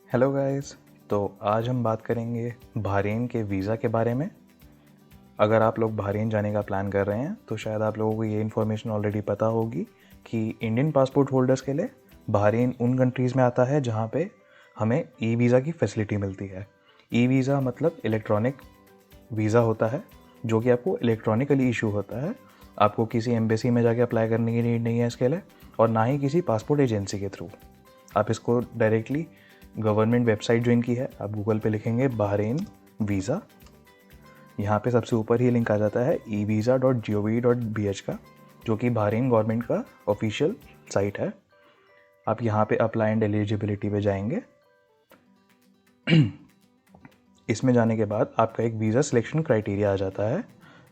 Hello guys. तो आज हम बात करेंगे बहरीन के वीज़ा के बारे में। अगर आप लोग बहरीन जाने का प्लान कर रहे हैं तो शायद आप लोगों को ये इन्फॉर्मेशन ऑलरेडी पता होगी कि इंडियन पासपोर्ट होल्डर्स के लिए बहरीन उन कंट्रीज़ में आता है जहाँ पे हमें ई वीज़ा की फैसिलिटी मिलती है। ई वीज़ा मतलब इलेक्ट्रॉनिक वीज़ा होता है जो कि आपको इलेक्ट्रॉनिकली इशू होता है। आपको किसी एम्बेसी में जाके अप्लाई करने की नीड नहीं है इसके लिए, और ना ही किसी पासपोर्ट एजेंसी के थ्रू। आप इसको डायरेक्टली गवर्नमेंट वेबसाइट ज्वाइन की है, आप गूगल पे लिखेंगे बहरीन वीज़ा, यहाँ पे सबसे ऊपर ही लिंक आ जाता है evisa.gov.bh का, जो कि बहरीन गवर्नमेंट का ऑफिशियल साइट है। आप यहाँ पे अप्लाई एंड एलिजिबिलिटी पे जाएंगे। इसमें जाने के बाद आपका एक वीज़ा सिलेक्शन क्राइटेरिया आ जाता है,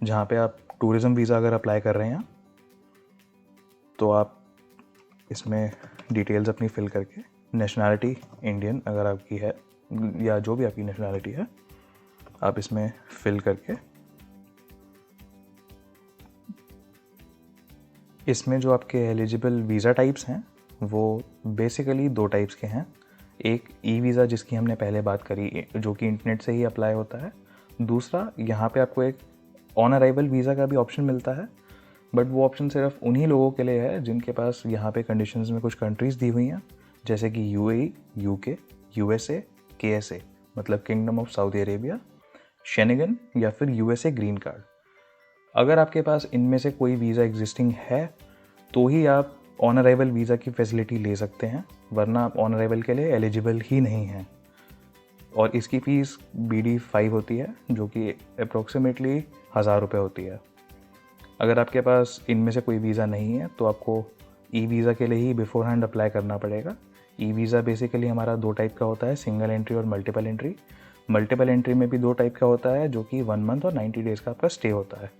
जहाँ पे आप टूरिज़्म वीज़ा अगर अप्लाई कर रहे हैं तो आप इसमें डिटेल्स अपनी फिल करके, नेशनैलिटी इंडियन अगर आपकी है या जो भी आपकी नेशनैलिटी है, आप इसमें फिल करके इसमें जो आपके एलिजिबल वीज़ा टाइप्स हैं वो बेसिकली दो टाइप्स के हैं। एक ई वीज़ा जिसकी हमने पहले बात करी, जो कि इंटरनेट से ही अप्लाई होता है। दूसरा, यहाँ पे आपको एक ऑन अराइवल वीज़ा का भी ऑप्शन मिलता है, बट वो ऑप्शन सिर्फ उन्हीं लोगों के लिए है जिनके पास यहाँ पे कंडीशंस में कुछ कंट्रीज़ दी हुई हैं, जैसे कि यूएई, यूके, यूएसए, केएसए मतलब kingdom of Saudi Arabia, Schengen या फिर यूएसए ग्रीन कार्ड। अगर आपके पास इनमें से कोई वीज़ा एग्जिस्टिंग है तो ही आप ऑन अराइवल वीज़ा की फैसिलिटी ले सकते हैं, वरना आप ऑन अराइवल के लिए एलिजिबल ही नहीं हैं। और इसकी फ़ीस BD5 होती है, जो कि अप्रोक्सीमेटली 1000 रुपये होती है। अगर आपके पास इनमें से कोई वीज़ा नहीं है तो आपको ई वीज़ा के लिए ही बिफोर हैंड अप्लाई करना पड़ेगा। ई वीज़ा बेसिकली हमारा दो टाइप का होता है, सिंगल एंट्री और मल्टीपल एंट्री। मल्टीपल एंट्री में भी दो टाइप का होता है, जो कि 1 मंथ और 90 डेज़ का आपका स्टे होता है।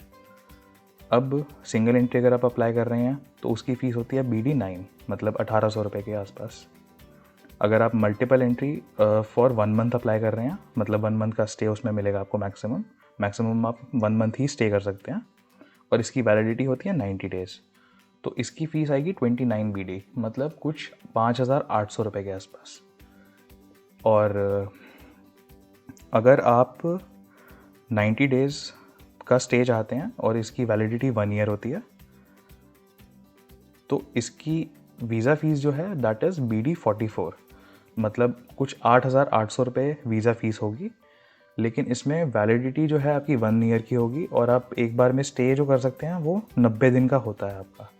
अब सिंगल एंट्री अगर आप अप्लाई कर रहे हैं तो उसकी फ़ीस होती है BD9 मतलब 1800 रुपये के आसपास। अगर आप multiple entry for 1 month apply कर रहे हैं, मतलब 1 मंथ का स्टे उसमें मिलेगा आपको मैक्सिमम आप 1 मंथ ही स्टे कर सकते हैं, और इसकी वैलिडिटी होती है 90 डेज़। तो इसकी फ़ीस आएगी 29 BD मतलब कुछ 5800 रुपये के आसपास। और अगर आप 90 डेज़ का स्टे चाहते हैं और इसकी वैलिडिटी 1 ईयर होती है, तो इसकी वीज़ा फ़ीस जो है दैट इज़ BD44 मतलब कुछ 8800 रुपये वीज़ा फ़ीस होगी। लेकिन इसमें वैलिडिटी जो है आपकी 1 ईयर की होगी, और आप एक बार में स्टे जो कर सकते हैं वो 90 दिन का होता है आपका।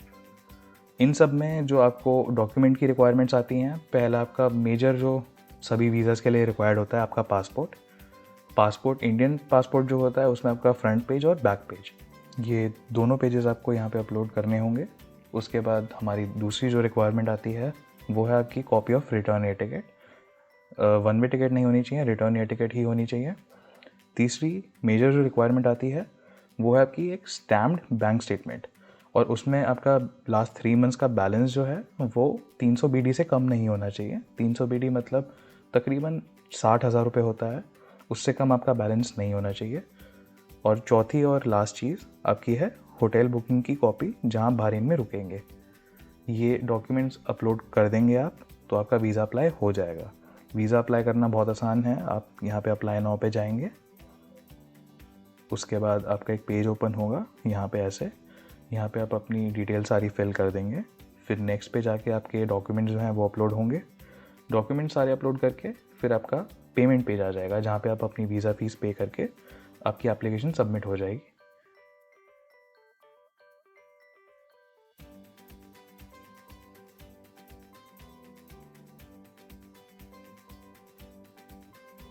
इन सब में जो आपको डॉक्यूमेंट की रिक्वायरमेंट्स आती हैं, पहला आपका मेजर जो सभी वीज़ाज़ के लिए रिक्वायर्ड होता है आपका पासपोर्ट। इंडियन पासपोर्ट जो होता है उसमें आपका फ्रंट पेज और बैक पेज, ये दोनों पेजेस आपको यहाँ पे अपलोड करने होंगे। उसके बाद हमारी दूसरी जो रिक्वायरमेंट आती है वो है आपकी copy of return air ticket. 1 way ticket नहीं होनी चाहिए, रिटर्न एयर टिकट ही होनी चाहिए। तीसरी मेजर जो रिक्वायरमेंट आती है वो है आपकी एक स्टैम्प्ड बैंक स्टेटमेंट, और उसमें आपका लास्ट 3 मंथ्स का बैलेंस जो है वो 300 BD से कम नहीं होना चाहिए। 300 BD मतलब तकरीबन 60,000 रुपये होता है, उससे कम आपका बैलेंस नहीं होना चाहिए। और चौथी और लास्ट चीज़ आपकी है होटल बुकिंग की कॉपी, जहाँ बहरीन में रुकेंगे। ये डॉक्यूमेंट्स अपलोड कर देंगे आप तो आपका वीज़ा अप्लाई हो जाएगा। वीज़ा अप्लाई करना बहुत आसान है। आप यहाँ पे अप्लाई नाउ पे जाएंगे, उसके बाद आपका एक पेज ओपन होगा यहाँ पे ऐसे। यहाँ पे आप अपनी डिटेल सारी फिल कर देंगे, फिर नेक्स्ट पे जाके आपके डॉक्यूमेंट्स जो हैं वो अपलोड होंगे। डॉक्यूमेंट सारे अपलोड करके फिर आपका पेमेंट पेज आ जाएगा, जहाँ पे आप अपनी वीज़ा फ़ीस पे करके आपकी एप्लीकेशन सबमिट हो जाएगी।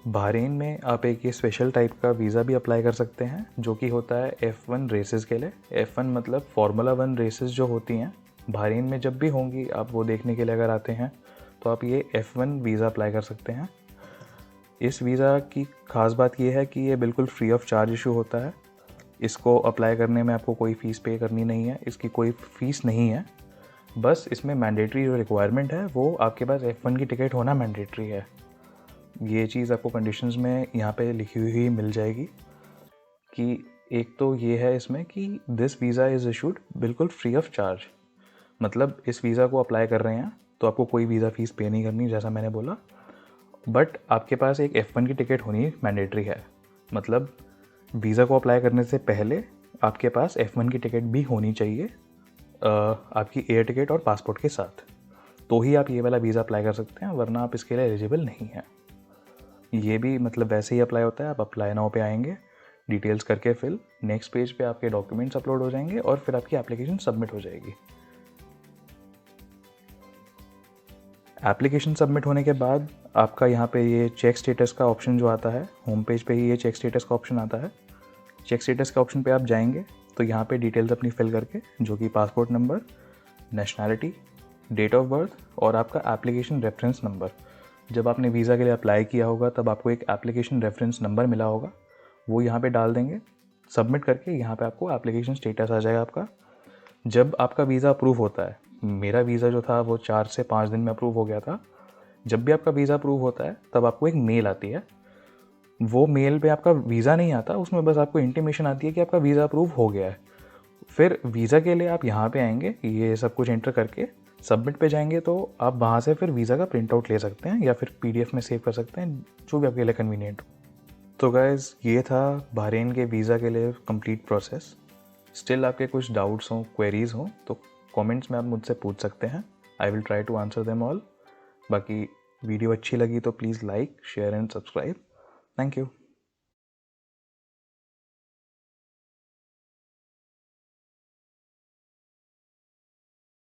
बहरीन में आप एक ये स्पेशल टाइप का वीज़ा भी अप्लाई कर सकते हैं, जो कि होता है F1 रेसेस के लिए। F1 मतलब फार्मूला 1 रेसेस जो होती हैं बहरीन में जब भी होंगी, आप वो देखने के लिए अगर आते हैं तो आप ये F1 वीज़ा अप्लाई कर सकते हैं। इस वीज़ा की ख़ास बात यह है कि ये बिल्कुल फ्री ऑफ चार्ज इशू होता है। इसको अप्लाई करने में आपको कोई फ़ीस पे करनी नहीं है, इसकी कोई फ़ीस नहीं है। बस इसमें मैंडेटरी जो रिक्वायरमेंट है वो आपके पास F1 की टिकट होना मैंडेटरी है। ये चीज़ आपको कंडीशंस में यहाँ पे लिखी हुई मिल जाएगी कि एक तो ये है इसमें कि दिस वीज़ा इज़ इशूड बिल्कुल फ्री ऑफ चार्ज, मतलब इस वीज़ा को अप्लाई कर रहे हैं तो आपको कोई वीज़ा फ़ीस पे नहीं करनी, जैसा मैंने बोला। बट आपके पास एक F1 की टिकट होनी मैंडेटरी है। मतलब वीज़ा को अप्लाई करने से पहले आपके पास F1 की टिकट भी होनी चाहिए आपकी एयर टिकट और पासपोर्ट के साथ, तो ही आप ये वाला वीज़ा अप्लाई कर सकते हैं, वरना आप इसके लिए एलिजिबल नहीं हैं। ये भी मतलब वैसे ही अप्लाई होता है। आप अप्लाई नाउ पे आएंगे, डिटेल्स करके फिल, नेक्स्ट पेज पे आपके डॉक्यूमेंट्स अपलोड हो जाएंगे और फिर आपकी एप्लीकेशन सबमिट हो जाएगी। एप्लीकेशन सबमिट होने के बाद आपका यहाँ पे ये चेक स्टेटस का ऑप्शन जो आता है, होम पेज पे ही ये चेक स्टेटस का ऑप्शन आता है। चेक स्टेटस के ऑप्शन पे आप जाएंगे तो यहाँ पे डिटेल्स अपनी फिल करके, जो कि passport number, nationality, date of birth और आपका एप्लीकेशन रेफरेंस नंबर, जब आपने वीज़ा के लिए अप्लाई किया होगा तब आपको एक एप्लीकेशन रेफरेंस नंबर मिला होगा, वो यहाँ पे डाल देंगे। सबमिट करके यहाँ पे आपको एप्लीकेशन स्टेटस आ जाएगा आपका। जब आपका वीज़ा अप्रूव होता है, मेरा वीज़ा जो था वो 4 से 5 दिन में अप्रूव हो गया था। जब भी आपका वीज़ा अप्रूव होता है तब आपको एक मेल आती है। वो मेल पे आपका वीज़ा नहीं आता, उसमें बस आपको इंटीमेशन आती है कि आपका वीज़ा अप्रूव हो गया है। फिर वीज़ा के लिए आप यहाँ पे आएंगे, ये सब कुछ एंटर करके सबमिट पे जाएंगे तो आप वहाँ से फिर वीज़ा का प्रिंट आउट ले सकते हैं या फिर PDF में सेव कर सकते हैं, जो भी आपके लिए कन्वीनियंट हो। तो गाइज़, ये था बहरीन के वीज़ा के लिए कंप्लीट प्रोसेस। स्टिल आपके कुछ डाउट्स हों, क्वेरीज हों तो कमेंट्स में आप मुझसे पूछ सकते हैं। I will try to answer them all. बाकी वीडियो अच्छी लगी तो please like, share and subscribe. Thank you.